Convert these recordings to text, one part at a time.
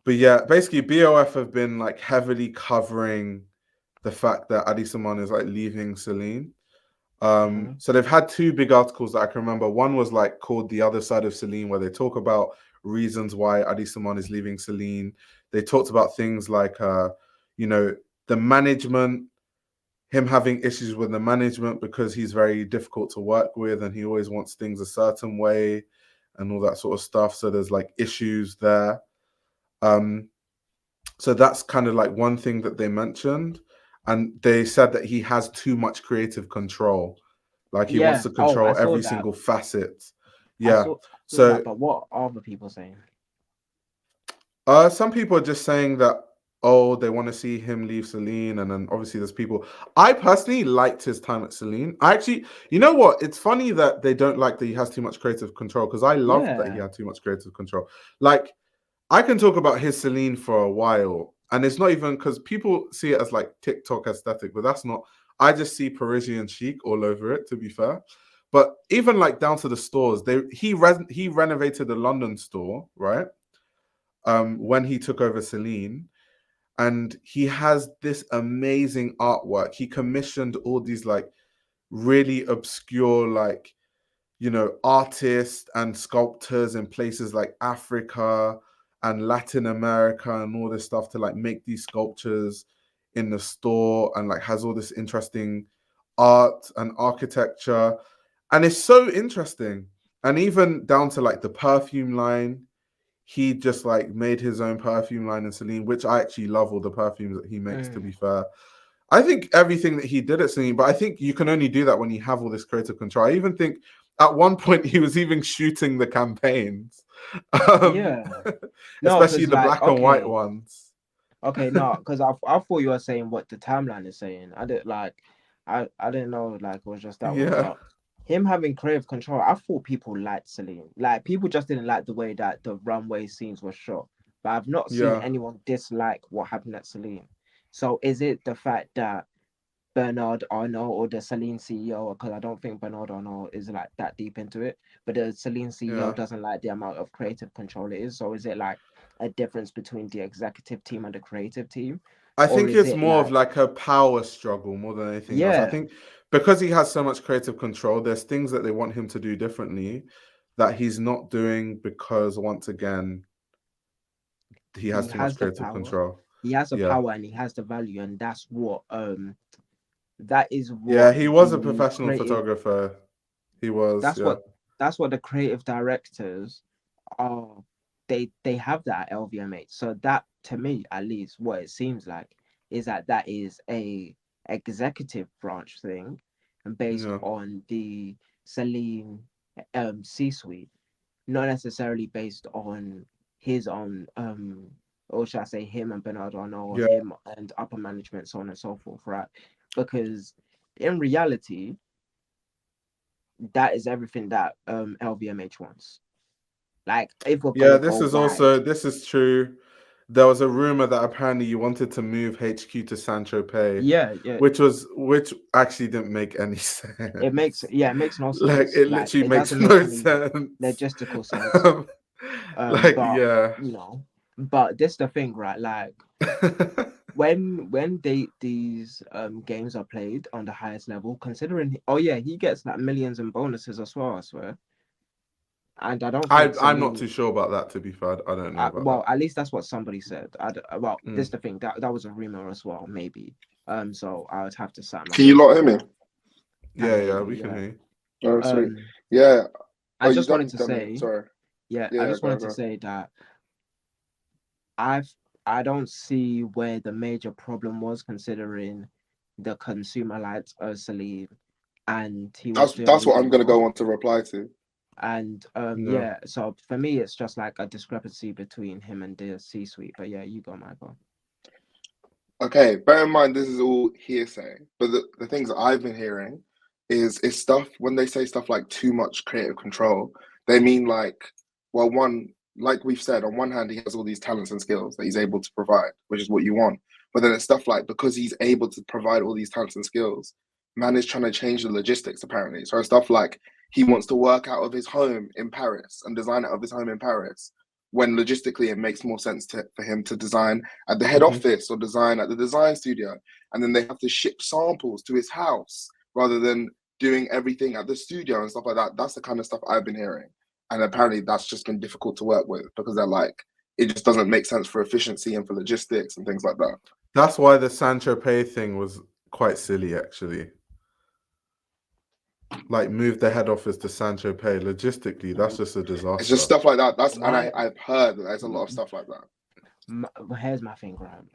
but yeah, basically BOF have been like heavily covering the fact that Hedi Slimane is like leaving Celine. So they've had two big articles that I can remember. One was like called "The Other Side of Celine," where they talk about reasons why Hedi Slimane is leaving Celine. They talked about things like, the management, him having issues with the management because he's very difficult to work with and he always wants things a certain way and all that sort of stuff. So there's like issues there. So that's kind of like one thing that they mentioned. And they said that he has too much creative control. Like he wants Yeah. to Oh, I control saw every that. single facet. I Yeah. saw, saw that. So But what are the people saying? some people are just saying that, oh, they want to see him leave Celine. And then obviously there's people. I personally liked his time at Celine. I actually, you know what? It's funny that they don't like that he has too much creative control because I loved that he Yeah. had too much creative control. Like, I can talk about his Celine for a while, and it's not even because people see it as like TikTok aesthetic, but that's not. I just see Parisian chic all over it. To be fair, but even like down to the stores, he renovated the London store, right? When he took over Celine, and he has this amazing artwork. He commissioned all these like really obscure like artists and sculptors in places like Africa and Latin America and all this stuff to like make these sculptures in the store, and like has all this interesting art and architecture. And it's so interesting. And even down to like the perfume line, he just like made his own perfume line in Celine, which I actually love all the perfumes that he makes, to be fair. I think everything that he did at Celine, but I think you can only do that when you have all this creative control. I even think at one point he was even shooting the campaigns, um, Yeah. No, especially because the like, black and white okay, ones. okay, no, because I thought you were saying what the timeline is saying. I did like, I didn't know like it was just that one, Yeah, but him having creative control, I thought people liked Celine. Like people just didn't like the way that the runway scenes were shot. But I've not seen yeah. anyone dislike what happened at Celine. So is it the fact that Bernard Arnault or the Celine CEO, because I don't think Bernard Arnault is like that deep into it, but the Celine CEO Yeah. doesn't like the amount of creative control it is. So is it like a difference between the executive team and the creative team? I Or think is it's it more of like, like a power struggle more than anything else. I yeah, think because he has so much creative control, there's things that they want him to do differently that he's not doing because once again, he he has too much has the creative power, control. he has the Yeah. power and he has the value, and that is Yeah, what he was a the professional creative photographer. He was, that's yeah. what that's what the creative directors are. They have that at LVMH. So that to me, at least, what it seems like is that is a executive branch thing, and based Yeah. on the Celine C-suite, not necessarily based on his own or should I say him and Bernard Arnault or Yeah. him and upper management, so on and so forth, right? Because in reality, that is everything that LVMH wants. Like if we're Yeah, gonna go this is true. There was a rumor that apparently you wanted to move HQ to Saint Tropez, yeah, yeah, which actually didn't make any sense. it makes no Like sense. it Like literally it makes doesn't make no any sense. logistical sense. Um, like But yeah. you know, but this the thing, right? Like when these games are played on the highest level, considering oh yeah, he gets like millions in bonuses as well, I swear. And I don't think I'm not Celine. too sure about that, to be fair. I don't know about Well, that. at least that's what somebody said. Well, this Mm. the thing that was a rumor as well, maybe. So I would have to cite my Can you sources lot on hear me? that. Can Yeah, hear yeah, you, we can yeah. hear you. Oh, sweet. Um, Yeah. I Oh, you just wanted done, to Demi? say, Sorry. yeah, I Yeah, just go, wanted to go. say that I've I don't see where the major problem was, considering the consumer liked Celine and he was doing That's what really I'm gonna well. go on to reply to. And Yeah. yeah, so for me, it's just like a discrepancy between him and the C-suite. But yeah, you go, Michael. Okay, bear in mind this is all hearsay, but the things that I've been hearing is stuff when they say stuff like too much creative control, they mean like, well, one, like we've said, on one hand he has all these talents and skills that he's able to provide, which is what you want. But then it's stuff like because he's able to provide all these talents and skills, man is trying to change the logistics apparently. So stuff like he wants to work out of his home in Paris and design out of his home in Paris, when logistically it makes more sense for him to design at the head Mhm. office or design at the design studio, and then they have to ship samples to his house rather than doing everything at the studio and stuff like that. That's the kind of stuff I've been hearing, and apparently that's just been difficult to work with because they're like, it just doesn't make sense for efficiency and for logistics and things like that. That's why the Sancho Pay thing was quite silly, actually. Like, move the head office to Sancho Pay. Logistically, that's just a disaster. It's just stuff like that. That's Why- and I've heard that there's a lot of stuff like that. Here's my thing, right?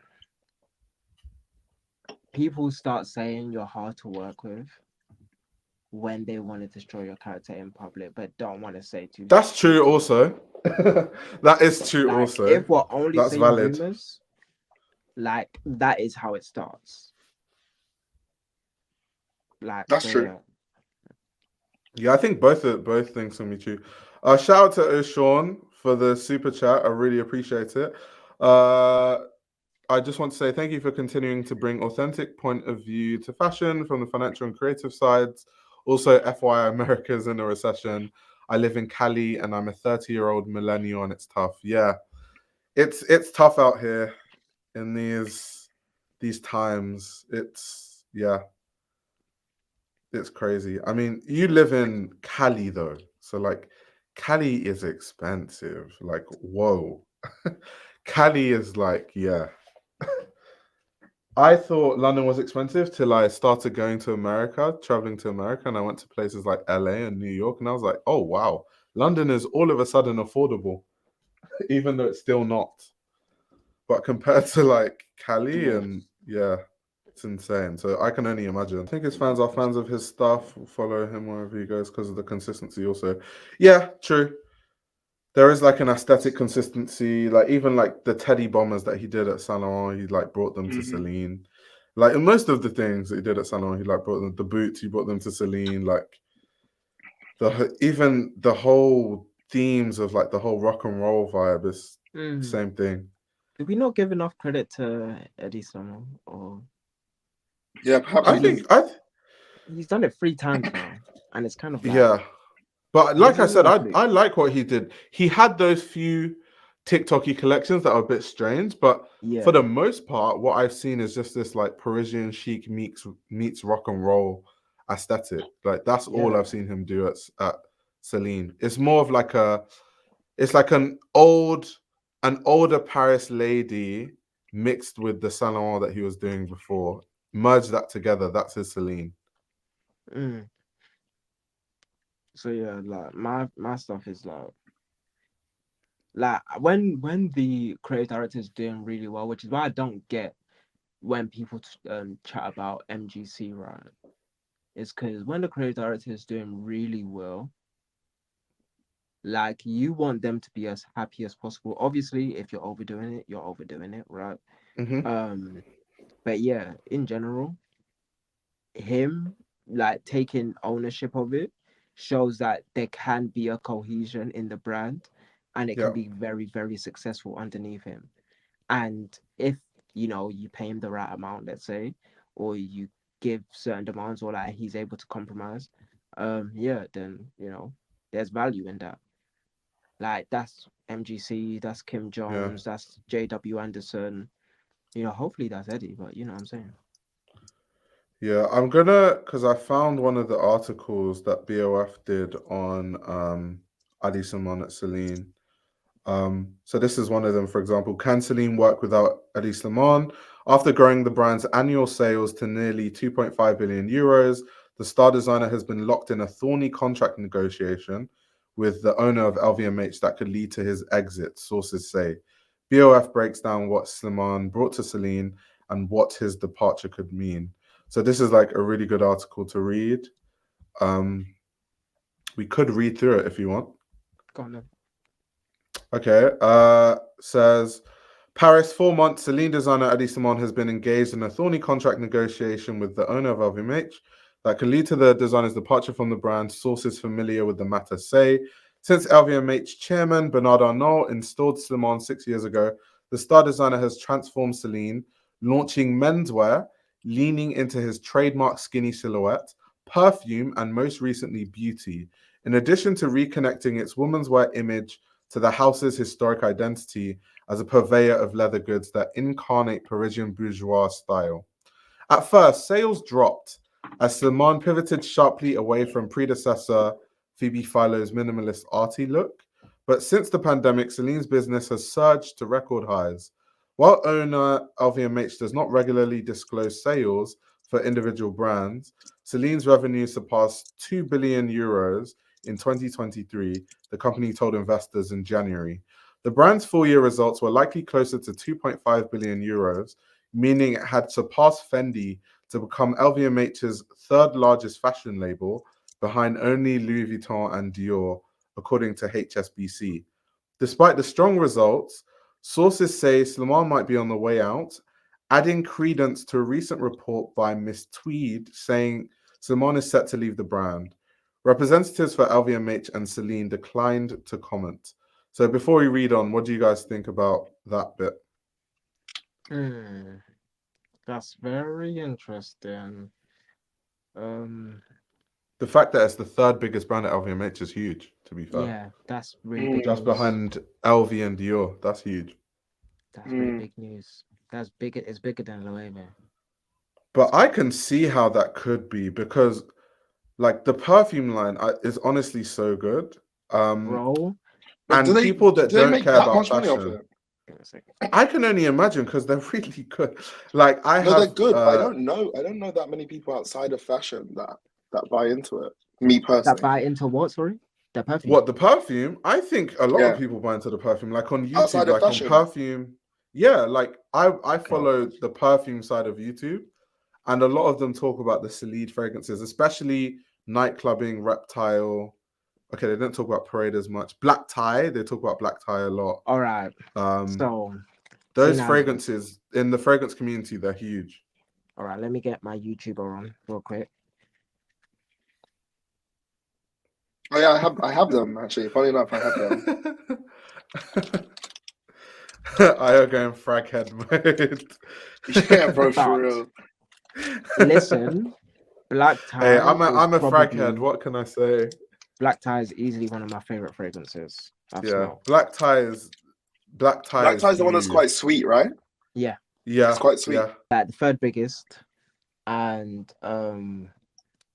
People start saying you're hard to work with when they want to destroy your character in public, but don't want to say too. That's true also. That is true Like, also. if we're only That's saying valid. rumors, like that is how it starts. Like That's so, true. yeah. Yeah, I think both things can be true. Shout out to O'Shawn for the super chat. I really appreciate it. I just want to say thank you for continuing to bring authentic point of view to fashion from the financial and creative sides. Also, FYI, America's in a recession. I live in Cali and I'm a 30-year-old millennial and it's tough. Yeah, it's tough out here in these times. It's crazy. I mean, you live in Cali though, so like Cali is expensive. Like, whoa. Cali is like, yeah. I thought London was expensive till I started going to America, traveling to America, and I went to places like LA and New York, and I was like, oh wow, London is all of a sudden affordable, even though it's still not. But compared to like Cali and yeah, it's insane. So I can only imagine. I think his fans are fans of his stuff, will follow him wherever he goes because of the consistency also. Yeah, true. There is like an aesthetic consistency, like even like the teddy bombers that he did at Saint Laurent, he like brought them to Celine. Like in most of the things that he did at Saint Laurent, he like brought them the boots, he brought them to Celine. Like even the whole themes of like the whole rock and roll vibe is the same thing. Did we not give enough credit to Hedi Slimane? Or Yeah, perhaps I think he's done it 3 times now, and it's kind of like, yeah. But like I said, Honestly. I like what he did. He had those few TikToky collections that are a bit strange, but yeah, for the most part, what I've seen is just this like Parisian chic meets rock and roll aesthetic. Like that's all Yeah. I've seen him do at Celine. It's more of like it's like an older Paris lady mixed with the Saint Laurent that he was doing before. Merge that together. That's his Celine. So yeah, like my stuff is like when the creative director is doing really well, which is why I don't get when people chat about MGC, right? It's because when the creative director is doing really well, like you want them to be as happy as possible. Obviously, if you're overdoing it, you're overdoing it, right? But yeah, in general, him like taking ownership of it shows that there can be a cohesion in the brand and it can be very, very successful underneath him. And if you pay him the right amount, let's say, or you give certain demands or like he's able to compromise, yeah, then there's value in that. Like that's MGC, that's Kim Jones, that's JW Anderson. Hopefully that's Eddie, but you know what I'm saying. Yeah, I'm gonna because I found one of the articles that BOF did on Hedi Slimane at Celine. So this is one of them, for example. Can Celine work without Hedi Slimane? After growing the brand's annual sales to nearly 2.5 billion euros, the star designer has been locked in a thorny contract negotiation with the owner of LVMH that could lead to his exit, sources say. BOF breaks down what Slimane brought to Celine and what his departure could mean. So this is like a really good article to read. We could read through it if you want. Go on then. Okay. Says Paris, 4 months. Celine designer Hedi Slimane has been engaged in a thorny contract negotiation with the owner of LVMH that could lead to the designer's departure from the brand. Sources familiar with the matter say, since LVMH chairman Bernard Arnault installed Slimane 6 years ago, the star designer has transformed Celine, launching menswear, leaning into his trademark skinny silhouette, perfume, and most recently beauty. In addition to reconnecting its womenswear image to the house's historic identity as a purveyor of leather goods that incarnate Parisian bourgeois style. At first, sales dropped as Slimane pivoted sharply away from predecessor Phoebe Philo's minimalist arty look. But since the pandemic, Celine's business has surged to record highs. While owner LVMH does not regularly disclose sales for individual brands, Celine's revenue surpassed 2 billion euros in 2023, the company told investors in January. The brand's full-year results were likely closer to 2.5 billion euros, meaning it had surpassed Fendi to become LVMH's third largest fashion label, behind only Louis Vuitton and Dior, according to HSBC. Despite the strong results, sources say Slimane might be on the way out, adding credence to a recent report by Miss Tweed saying Slimane is set to leave the brand. Representatives for LVMH and Celine declined to comment. So before we read on, what do you guys think about that bit? That's very interesting. The fact that it's the third biggest brand at LVMH is huge, to be fair. Yeah, that's really big Just news. behind LV and Dior. That's huge. That's really big news. That's bigger. It's bigger than Louis Vuitton. But I can see how that could be because, like, the perfume line is honestly so good. Bro, But And people that do they don't make care that about much money off fashion, it? give me a second. I can only imagine because they're really good. Like I No, have, they're good. But I don't know that many people outside of fashion that buy into it. Me That personally. buy into what? Sorry, the perfume. what the perfume. I think a lot Yeah. of people buy into the perfume. Like on YouTube, Outside of like on fashion. perfume. Yeah, like I follow the perfume side of YouTube, and a lot of them talk about the Celine fragrances, especially nightclubbing, Reptile. Okay, they don't talk about Parade as much. Black Tie, they talk about Black Tie a lot. All right. So Those now- fragrances in the fragrance community, they're huge. all right, let me get my YouTuber on real quick. Oh yeah, I have them actually. Funny enough, I have them. I are going frag head mode. Yeah, bro, But for real. listen, Black Tie. Hey, I'm a is frag probably- head. What can I say? Black Tie is easily one of my favorite fragrances. I've smelled. Black Tie is Black Tie's the one that's quite sweet, right? Yeah, It's quite sweet. Yeah. like the third biggest, and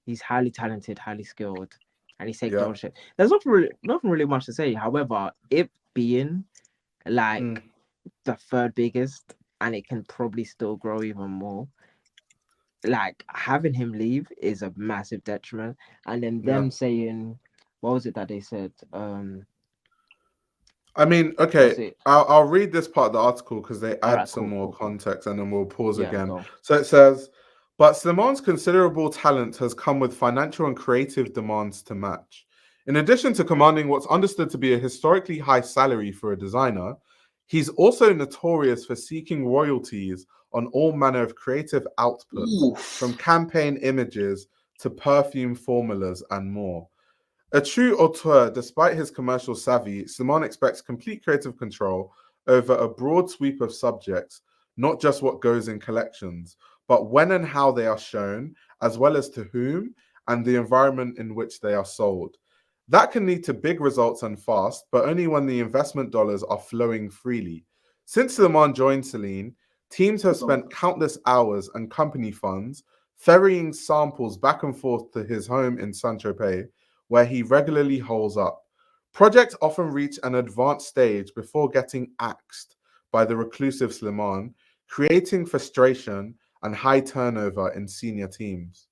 he's highly talented, highly skilled, and he's taking ownership. There's nothing really much to say. However, it being like the third biggest, and it can probably still grow even more. Like having him leave is a massive detriment, and then them saying, what was it that they said? I mean, okay, I'll read this part of the article because they add some more context and then we'll pause again. Go. So it says, but Slimane's considerable talent has come with financial and creative demands to match. In addition to commanding what's understood to be a historically high salary for a designer, he's also notorious for seeking royalties on all manner of creative outputs, from campaign images to perfume formulas and more. A true auteur, despite his commercial savvy, Slimane expects complete creative control over a broad sweep of subjects, not just what goes in collections, but when and how they are shown, as well as to whom and the environment in which they are sold. That can lead to big results and fast, but only when the investment dollars are flowing freely. Since Slimane joined Celine, teams have spent countless hours and company funds ferrying samples back and forth to his home in Saint-Tropez, where he regularly holes up. Projects often reach an advanced stage before getting axed by the reclusive Slimane, creating frustration and high turnover in senior teams.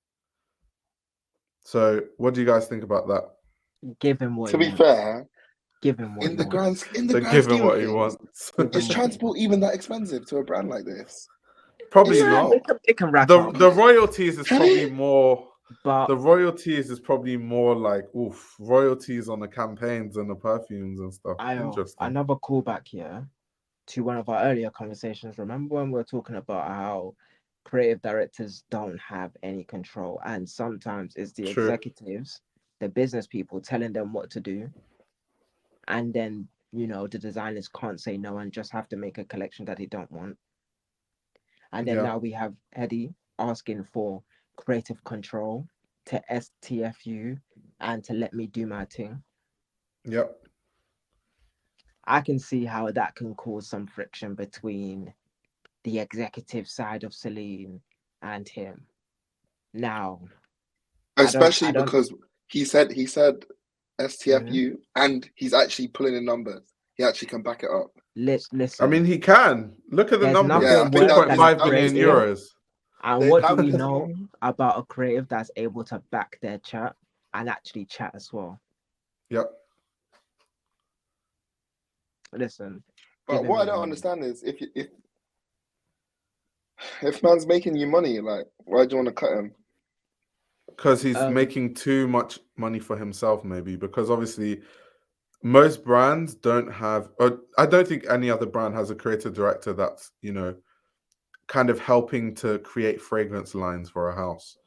So, what do you guys think about that? Give him what. To be fair, give him what. In the grand scheme what he wants. Is transport even that expensive to a brand like this? Probably not. It can rack up. up. The royalties is probably more. But the royalties is probably more like royalties on the campaigns and the perfumes and stuff. Interesting. Another callback here to one of our earlier conversations. Remember when we were talking about how creative directors don't have any control, and sometimes it's the executives, the business people telling them what to do, and then the designers can't say no and just have to make a collection that they don't want. And then now we have Hedi asking for creative control to STFU and to let me do my thing. Yep. I can see how that can cause some friction between the executive side of Celine and him. Now, Especially I don't. because he said Mhm. STFU and he's actually pulling in numbers. He actually can back it up. I Listen, mean, he can. Look at the there's numbers. Yeah, I nothing think worse that 4.5 than that billion means creative. more. euros. And what do That we means know more. about a creative that's able to back their chat and actually chat as well? Yep. Listen, But giving what I me don't money. understand is if man's making you money, like why do you want to cut him? Because he's Um, making too much money for himself, maybe. Because obviously, most brands don't have, or I don't think any other brand has a creative director that's, kind of helping to create fragrance lines for a house.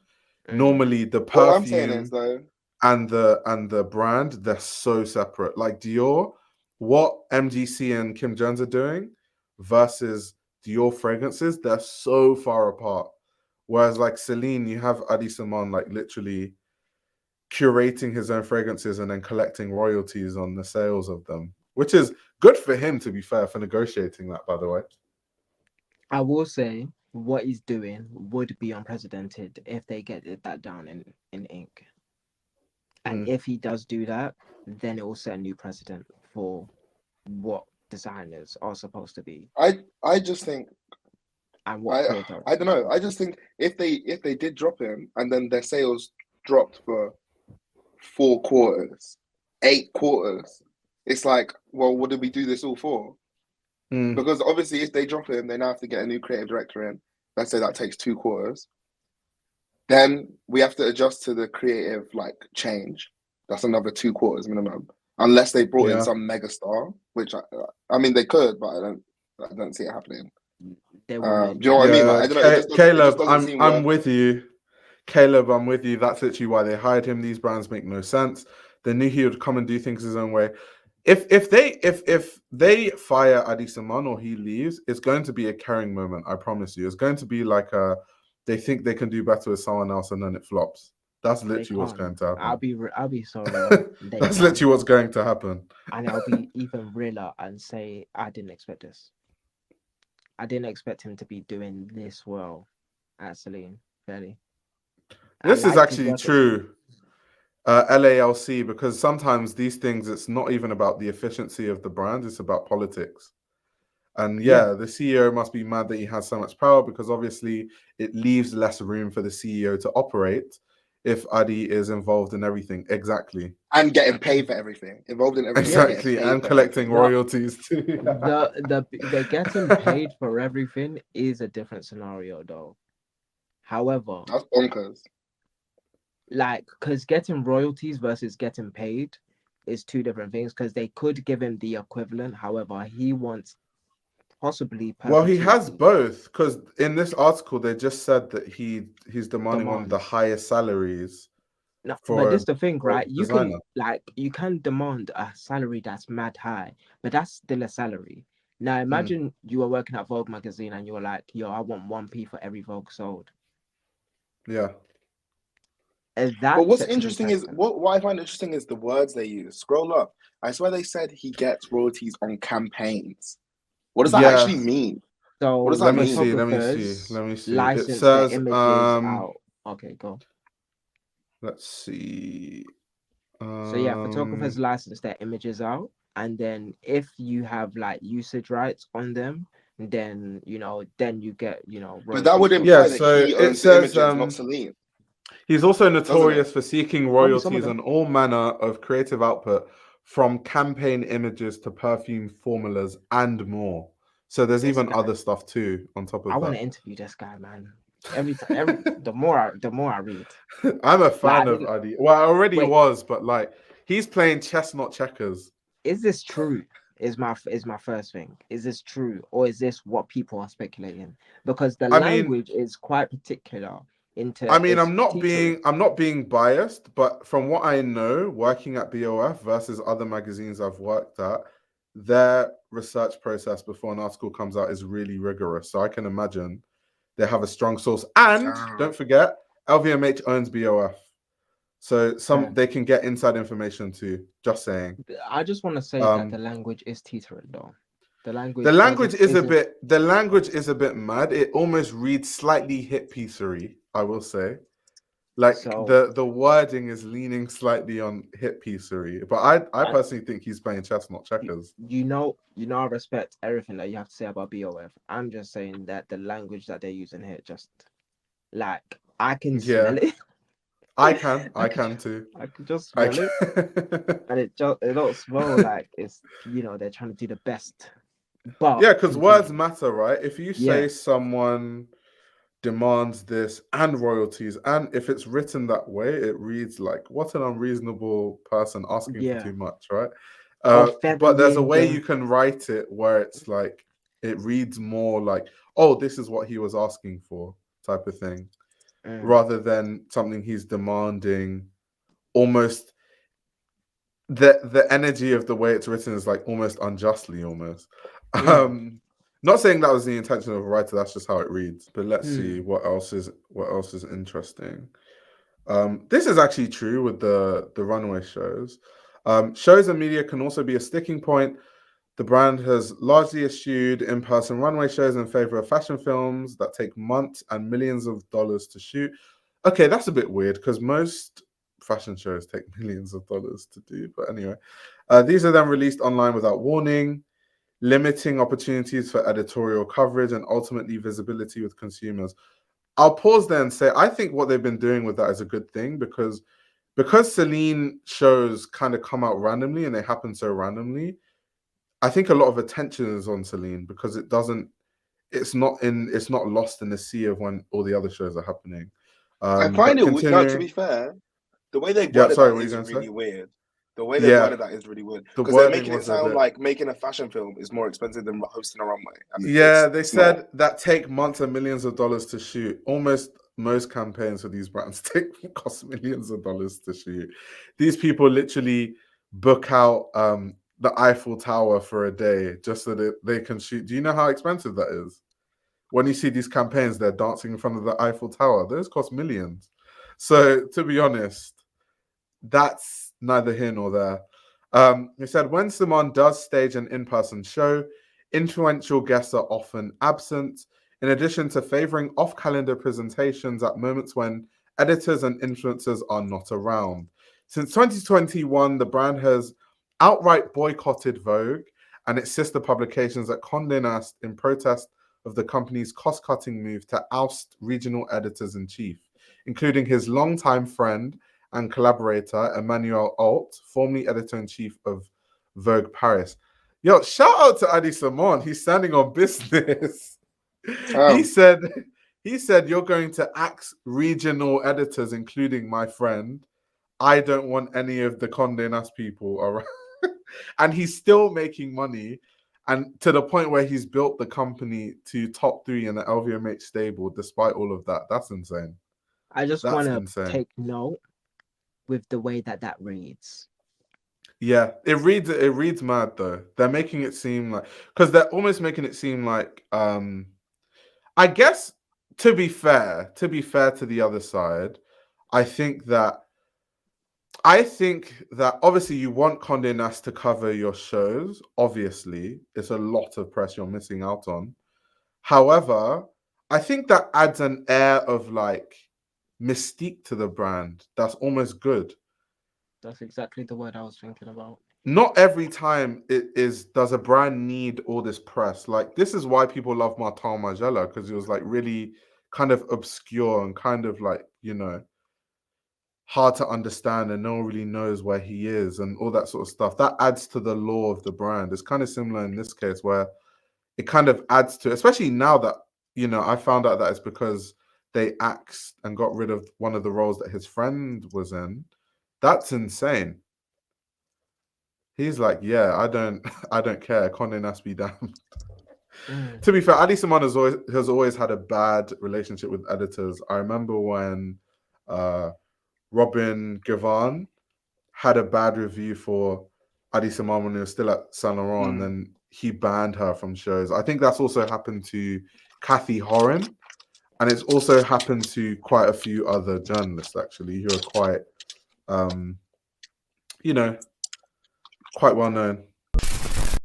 mhm. Normally, the All I'm saying is perfume though, and the brand, they're so separate. Like Dior, what MGC and Kim Jones are doing versus Dior fragrances, they're so far apart. Whereas like Celine, you have Hedi Slimane like literally curating his own fragrances and then collecting royalties on the sales of them, which is good for him, to be fair, for negotiating that, by the way. I will say what he's doing would be unprecedented if they get that down in ink. And Mm. if he does do that, then it will set a new precedent for what designers are supposed to be I just think and what I creative I directors don't are know. I supposed to just be. think if they did drop him and then their sales dropped for 4 quarters, 8 quarters, it's like, well, what did we do this all for? Mm. Because obviously, if they drop him, they now have to get a new creative director in. Let's say that takes 2 quarters. Then we have to adjust to the creative like change. That's another 2 quarters minimum, unless they brought in Yeah. some mega star, which I mean they could, but I don't see it happening. They Do wouldn't. you know what I mean? Yeah, Like I don't know. It just Caleb, doesn't I'm seem I'm worth. with you. Caleb, I'm with you. That's literally why they hired him. These brands make no sense. They knew he would come and do things his own way. If they fire Adisaman or he leaves, it's going to be a carrying moment. I promise you. It's going to be like they think they can do better with someone else and then it flops. That's They literally what's can't. going to happen. I'll be so real. They That's can't. literally what's going to happen. And I'll be even realer and say I didn't expect this. I didn't expect him to be doing this well at Celine, fairly. I This is liked his actually work at Celine. true. LALC, because sometimes these things, it's not even about the efficiency of the brand, it's about politics. And Yeah, yeah, the CEO must be mad that he has so much power because obviously it leaves less room for the CEO to operate if Adi is involved in everything. Exactly. And getting paid for everything, involved in everything, and yeah. getting Exactly. paid And for collecting everything. The royalties too. the getting paid for everything is a different scenario though. However, That's bonkers. like because getting royalties versus getting paid is two different things because they could give him the equivalent. However, he wants possibly Well, he has perpetuity both because in this article they just said that he's demanding one of the demands. highest salaries No, but for this the thing, a right? designer. You can demand a salary that's mad high, but that's still a salary. Now Mm, imagine you were working at Vogue magazine and you were like, "Yo, I want 1p for every Vogue sold." yeah. But That what's sets a new interesting is precedent. what I find interesting is the words they use. Scroll up. I swear they said he gets royalties on campaigns. What does that Yeah. actually mean? What So does that Let me see. mean? Let me see. photographers Let me see. It license their says, images out. Okay, go. let's see. So yeah, Um, photographers license their images out, and then if you have like usage rights on them, then then you get But that would royalties from yeah, imply that. that so he it owns the says images, not Celine, he's also doesn't it? notorious for seeking Probably some of royalties them. on all manner of creative output, from campaign images to perfume formulas and more. So there's This even guy, other stuff too on top I of want that. to interview this guy, man. Every time, the more I read, I'm a like I fan of didn't Adi. Well, I already wait. was, but like he's playing chess, not checkers. Is this true? Is my first thing. Is this true, or is this what people are speculating? Because the I mean, language is quite particular. I Into mean, it's teetering. I'm not being biased, but from what I know, working at BOF versus other magazines I've worked at, their research process before an article comes out is really rigorous. So I can imagine they have a strong source. And Damn. don't forget, LVMH owns BOF. So they can get inside information too. Just saying. I just want to say that the language is teetering though. The language is a bit. The language is a bit mad. It almost reads slightly hit piecery, I will say. Like the wording is leaning slightly on hit piecery, but I personally think he's playing chess, not checkers. You know, I respect everything that you have to say about BOF. I'm just saying that the language that they're using here, just like I can smell it. I can too. I can just smell it, and it don't smell like it's they're trying to do the best. But yeah, because words matter, right? If you say someone demands this and royalties, and if it's written that way, it reads like what an unreasonable person asking for too much, right? But there's a way you can write it where it's like it reads more like, oh, this is what he was asking for, type of thing, rather than something he's demanding. Almost the energy of the way it's written is like almost unjustly, almost. Not saying that was the intention of a writer, that's just how it reads. But let's see what else is interesting. This is actually true with the runway shows. Shows and media can also be a sticking point. The brand has largely eschewed in-person runway shows in favor of fashion films that take months and millions of dollars to shoot. Okay, that's a bit weird because most fashion shows take millions of dollars to do. But anyway, these are then released online without warning, limiting opportunities for editorial coverage and ultimately visibility with consumers. I'll pause there and say I think what they've been doing with that is a good thing because Celine shows kind of come out randomly and they happen so randomly. I think a lot of attention is on Celine because it's not lost in the sea of when all the other shows are happening. I find it no, to be fair, the way they worded that is really weird. The way they worded that is really weird because they're making it sound like making a fashion film is more expensive than hosting a runway. They said that take months and millions of dollars to shoot. Almost most campaigns for these brands cost millions of dollars to shoot. These people literally book out the Eiffel Tower for a day just so that they can shoot. Do you know how expensive that is? When you see these campaigns, they're dancing in front of the Eiffel Tower. Those cost millions. So to be honest, that's neither here nor there. He said, when Slimane does stage an in-person show, influential guests are often absent, in addition to favoring off-calendar presentations at moments when editors and influencers are not around. Since 2021, the brand has outright boycotted Vogue and its sister publications at Condé Nast in protest of the company's cost-cutting move to oust regional editors-in-chief, including his longtime friend and collaborator, Emmanuel Alt, formerly editor-in-chief of Vogue Paris. Yo, shout out to Hedi Slimane. He's standing on business. He said, you're going to axe regional editors, including my friend. I don't want any of the Condé Nast people around. And he's still making money. And to the point where he's built the company to top 3 in the LVMH stable, despite all of that. That's insane. I just want to take note with the way that reads. Yeah, it reads mad though. They're making it seem like, because they're almost making it seem like, I guess to be fair to the other side, I think that obviously you want Condé Nast to cover your shows. Obviously, it's a lot of press you're missing out on. However, I think that adds an air of like mystique to the brand. That's almost good. That's exactly the word I was thinking about. Not every time does a brand need all this press. Like, this is why people love Martin Margiela, because he was like really kind of obscure and kind of like, hard to understand and no one really knows where he is and all that sort of stuff. That adds to the lore of the brand. It's kind of similar in this case where it kind of adds to, especially now that, I found out that it's because they axed and got rid of one of the roles that his friend was in. That's insane. He's like, yeah, I don't care. Condé Nast be damned. To be fair, Hedi Slimane has always had a bad relationship with editors. I remember when Robin Givhan had a bad review for Hedi Slimane when he was still at Saint Laurent, and then he banned her from shows. I think that's also happened to Kathy Horan, and it's also happened to quite a few other journalists actually who are quite you know, quite well known.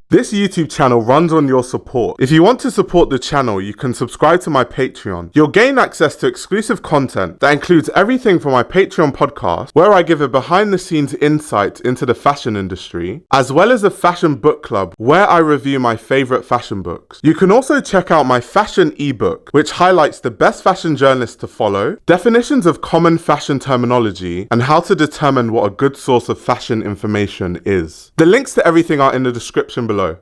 This YouTube channel runs on your support. If you want to support the channel, you can subscribe to my Patreon. You'll gain access to exclusive content that includes everything from my Patreon podcast, where I give a behind-the-scenes insight into the fashion industry, as well as a fashion book club, where I review my favorite fashion books. You can also check out my fashion ebook, which highlights the best fashion journalists to follow, definitions of common fashion terminology, and how to determine what a good source of fashion information is. The links to everything are in the description below.